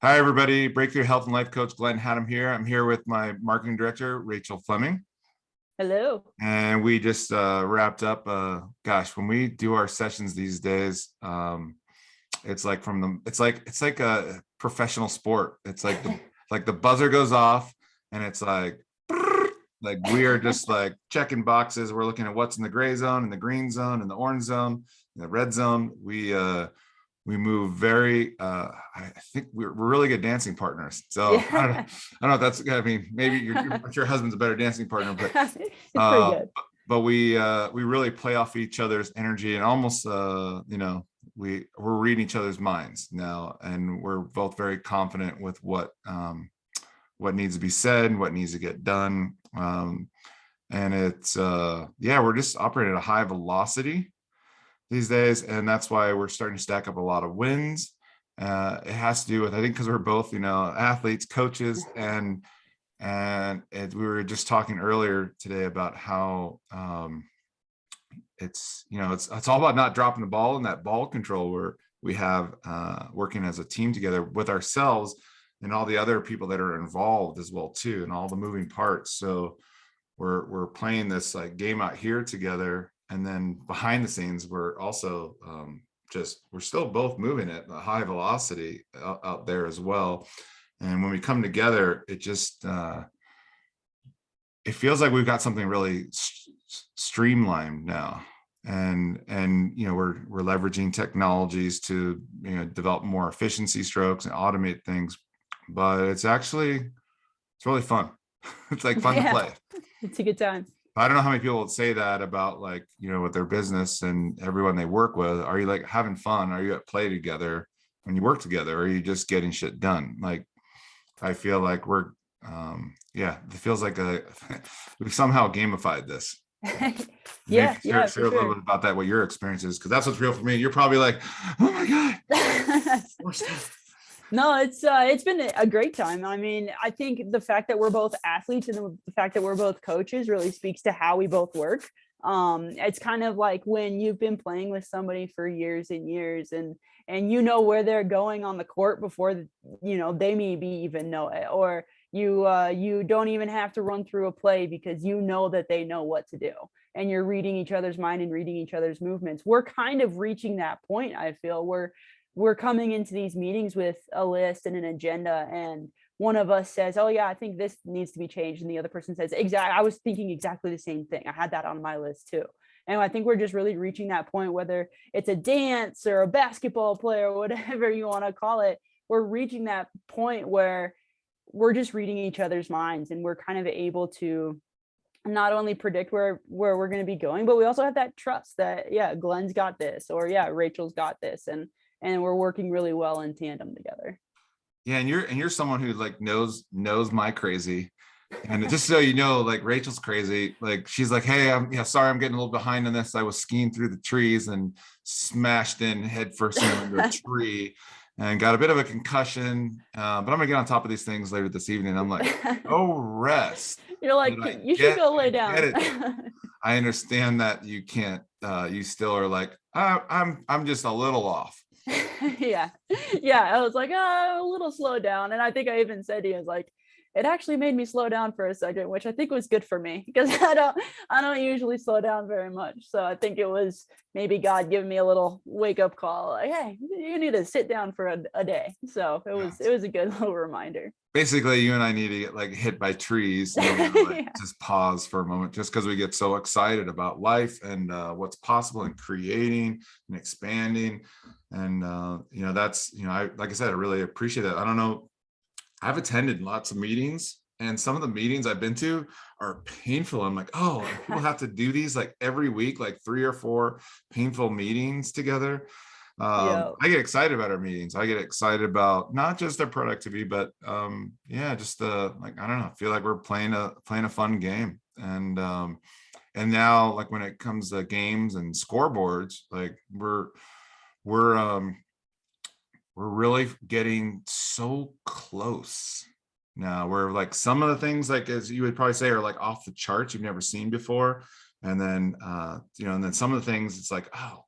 Hi, everybody. Breakthrough Health and Life Coach Glenn Hattem here. I'm here with my marketing director, Rachael Fleming. Hello. And we just wrapped up. Gosh, when we do our sessions these days, it's like it's like a professional sport. It's like the buzzer goes off, and it's like we are just like checking boxes. We're looking at what's in the gray zone, and the green zone, and the orange zone, and the red zone. We move very I think we're really good dancing partners. So I don't know, Yeah. if that's, I mean, maybe your husband's a better dancing partner, but It's pretty uh good. but we really play off each other's energy, and almost we're reading each other's minds now, and we're both very confident with what needs to be said and what needs to get done. And it's yeah, we're just operating at a high velocity these days, and that's why we're starting to stack up a lot of wins. It has to do with, I think, because we're both, athletes, coaches, and we were just talking earlier today about how it's all about not dropping the ball, and that ball control where we have working as a team together with ourselves and all the other people that are involved as well too, and all the moving parts. So we're playing this like game out here together, and then behind the scenes we're also we're still both moving at a high velocity out there as well. And when we come together, it just it feels like we've got something really streamlined now. And we're leveraging technologies to develop more efficiency strokes and automate things, but it's really fun. It's like fun to Yeah. play. It's a good time. I don't know how many people would say that about, like, with their business and everyone they work with. Are you like having fun? Are you at play together when you work together? Or are you just getting shit done? Like, I feel like yeah, it feels like we've somehow gamified this. Maybe Yeah, share, yeah, share for a little sure. bit about that, what your experience is, because that's what's real for me. You're probably like, oh my God, more stuff. No, it's been a great time. I mean, I think the fact that we're both athletes and the fact that we're both coaches really speaks to how we both work. It's kind of like when you've been playing with somebody for years and years, and you know where they're going on the court before they maybe even know it, or you don't even have to run through a play because you know that they know what to do, and you're reading each other's mind and reading each other's movements. We're kind of reaching that point. I feel we're coming into these meetings with a list and an agenda, and one of us says, oh yeah, I think this needs to be changed, and the other person says, exactly, I was thinking exactly the same thing, I had that on my list too. And I think we're just really reaching that point, whether it's a dance or a basketball player or whatever you want to call it. We're reaching that point where we're just reading each other's minds, and we're kind of able to not only predict where we're going to be going, but we also have that trust that, yeah, Glenn's got this, or yeah, Rachel's got this, and we're working really well in tandem together. Yeah, and you're someone who like knows my crazy. And just so you know, like, Rachel's crazy. Like, she's like, hey, I'm sorry, I'm getting a little behind on this. I was skiing through the trees and smashed in head first into a tree and got a bit of a concussion. But I'm gonna get on top of these things later this evening. I'm like, oh, rest. You're But like, you should go I lay get down. it. I understand that you can't. You still are like, I'm just a little off. Yeah, yeah, I was like, oh, a little slow down, and I think I even said, he was like, it actually made me slow down for a second, which I think was good for me, because I don't usually slow down very much. So I think it was maybe God giving me a little wake up call, like, hey, you need to sit down for a day. So it was a good little reminder. Basically, you and I need to get like hit by trees, and we gotta like Yeah. just pause for a moment, just because we get so excited about life and what's possible and creating and expanding. And that's, I, like I said, I really appreciate that. I don't know, I've attended lots of meetings, and some of the meetings I've been to are painful. I'm like, oh, and people have to do these like every week, like 3 or 4 painful meetings together. Yeah. I get excited about our meetings. I get excited about not just their productivity, but yeah, just like, I don't know, I feel like we're playing a fun game. And now, like, when it comes to games and scoreboards, like, we're we're really getting so close now, where like some of the things, like, as you would probably say, are like off the charts, you've never seen before. And then and then some of the things, it's like, oh,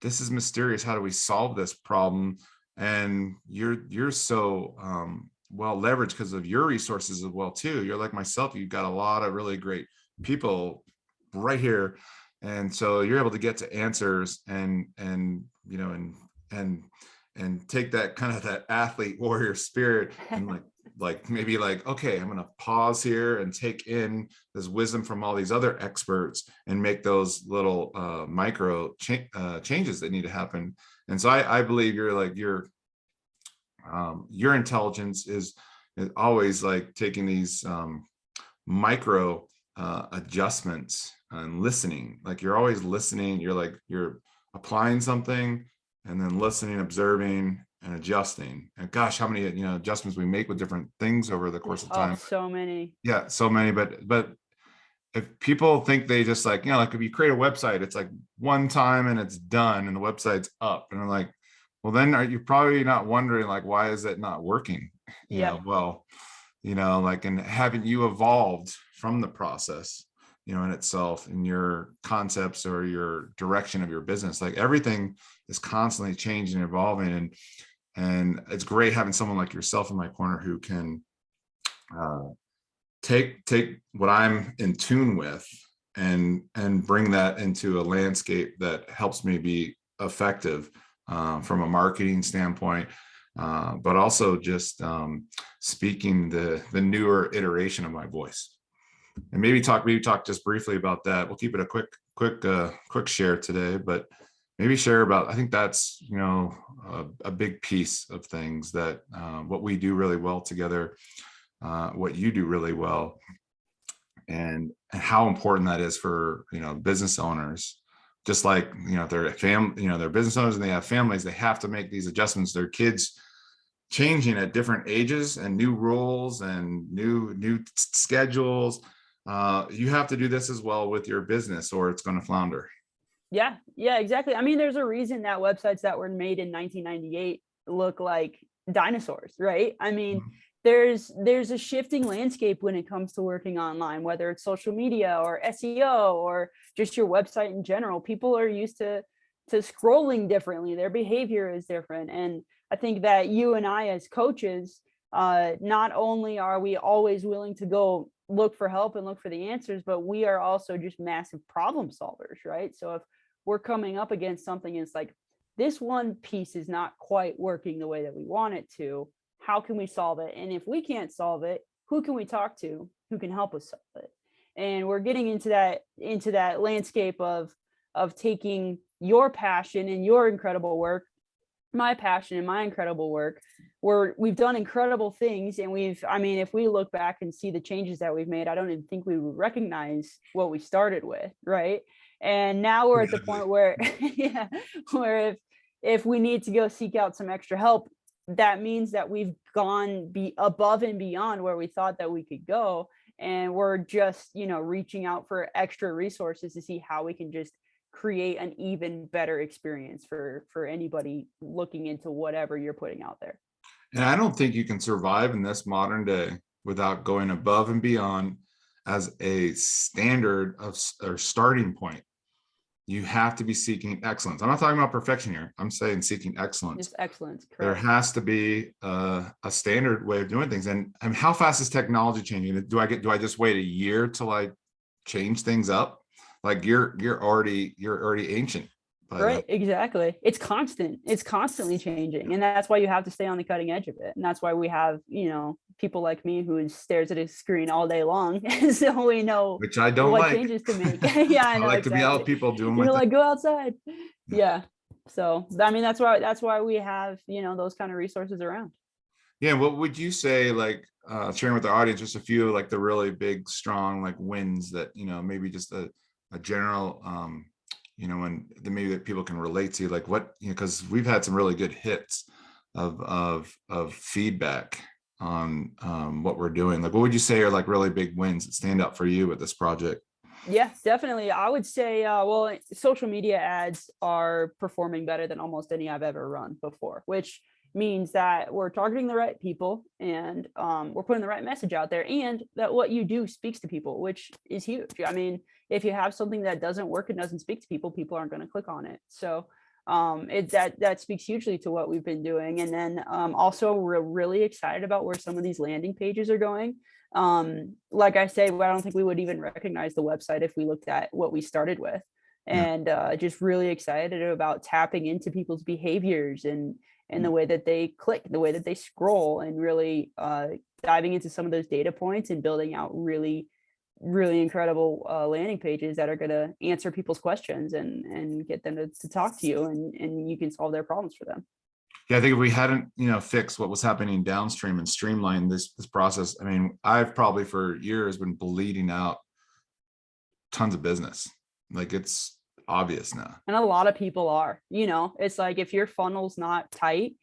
this is mysterious. How do we solve this problem? and you're so well leveraged because of your resources as well too. You're like myself, you've got a lot of really great people right here, and so you're able to get to answers and you know and take that kind of that athlete warrior spirit and like maybe like, okay, I'm going to pause here and take in this wisdom from all these other experts and make those little micro changes that need to happen. And so I believe you're like your intelligence is always like taking these micro adjustments and listening. Like you're always listening. You're applying something and then listening, observing, and adjusting. And gosh, how many adjustments we make with different things over the course of time. So many. Yeah, so many. But if people think they just like, like if you create a website, it's like one time and it's done and the website's up. And I'm like, well, then are you probably not wondering like, why is it not working? Well, like, and haven't you evolved from the process, in itself, in your concepts or your direction of your business? Like everything is constantly changing and evolving. And it's great having someone like yourself in my corner who can take what I'm in tune with and bring that into a landscape that helps me be effective from a marketing standpoint, but also just speaking the newer iteration of my voice. And maybe talk just briefly about that. We'll keep it a quick share today, but maybe share about, I think that's, a big piece of things that what we do really well together, what you do really well, and how important that is for, business owners. Just like, they're they're business owners and they have families, they have to make these adjustments. Their kids changing at different ages and new rules and new schedules. You have to do this as well with your business or it's going to flounder. Yeah, exactly. I mean, there's a reason that websites that were made in 1998 look like dinosaurs, right? I mean, there's a shifting landscape when it comes to working online, whether it's social media or SEO or just your website in general. People are used to scrolling differently. Their behavior is different. And I think that you and I as coaches, not only are we always willing to go look for help and look for the answers, but we are also just massive problem solvers, right? So if we're coming up against something and it's like, this one piece is not quite working the way that we want it to, how can we solve it? And if we can't solve it, who can we talk to who can help us solve it? And we're getting into that landscape of taking your passion and your incredible work, my passion and my incredible work, we've done incredible things. And if we look back and see the changes that we've made, I don't even think we would recognize what we started with, right? And now we're at the point where, where if we need to go seek out some extra help, that means that we've gone above and beyond where we thought that we could go. And we're just, reaching out for extra resources to see how we can just create an even better experience for anybody looking into whatever you're putting out there. And I don't think you can survive in this modern day without going above and beyond as a standard or starting point. You have to be seeking excellence. I'm not talking about perfection here. I'm saying seeking excellence. Just excellence. Correct. There has to be a standard way of doing things. And how fast is technology changing? Do I just wait a year till I change things up? Like you're already ancient. Right, exactly. It's constantly changing. And that's why you have to stay on the cutting edge of it. And that's why we have, people like me who stares at a screen all day long. So we know which I don't what like. changes to make. Yeah, I know. I like exactly. to be out with people doing You're like, go outside. Yeah. So that's why we have, those kind of resources around. Yeah. What would you say, like sharing with the audience, just a few like the really big, strong like wins that, maybe just a general and maybe that people can relate to, like what, because we've had some really good hits of feedback on what we're doing. Like, what would you say are like really big wins that stand out for you with this project? Yeah, definitely. I would say, social media ads are performing better than almost any I've ever run before, which means that we're targeting the right people and we're putting the right message out there, and that what you do speaks to people, which is huge. I mean, if you have something that doesn't work and doesn't speak to people, people aren't going to click on it. So That speaks hugely to what we've been doing. And then also we're really excited about where some of these landing pages are going. Like I say, I don't think we would even recognize the website if we looked at what we started with. Yeah. And just really excited about tapping into people's behaviors and the way that they click, the way that they scroll, and really diving into some of those data points and building out really incredible landing pages that are going to answer people's questions and get them to talk to you, and you can solve their problems for them. Yeah, I think if we hadn't, fixed what was happening downstream and streamlined this process, I mean, I've probably for years been bleeding out tons of business. Like, it's obvious now. And a lot of people are, it's like, if your funnel's not tight,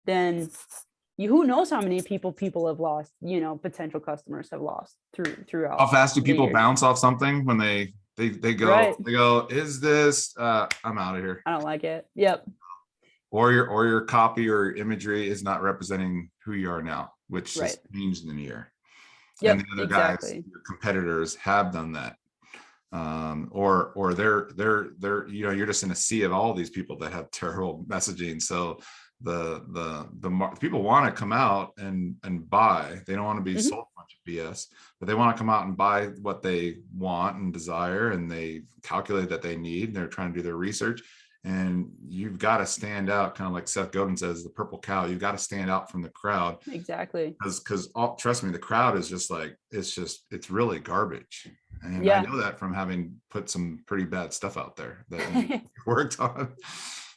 then who knows how many people have lost, potential customers have lost throughout. How fast do people bounce off something when they go, right. They go, is this, I'm out of here. I don't like it. Yep. Or your copy or imagery is not representing who you are now, which has changed in a year. Yep, and the other guys, your competitors, have done that. Or they're you're just in a sea of all these people that have terrible messaging. So the people want to come out and buy. They don't want to be sold a bunch of BS, but they want to come out and buy what they want and desire, and they calculate that they need, and they're trying to do their research. And you've got to stand out, kind of like Seth Godin says, the purple cow. You've got to stand out from the crowd. Exactly. Because trust me, the crowd is just like, it's really garbage. And I know that from having put some pretty bad stuff out there that we worked on.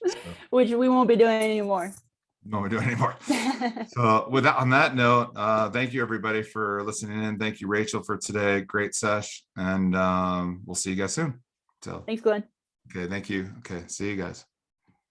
So, which we won't be doing anymore. Won't be doing anymore. So on that note, thank you everybody for listening in. Thank you, Rachel, for today. Great sesh. And we'll see you guys soon. So thanks, Glenn. Okay, thank you. Okay, see you guys.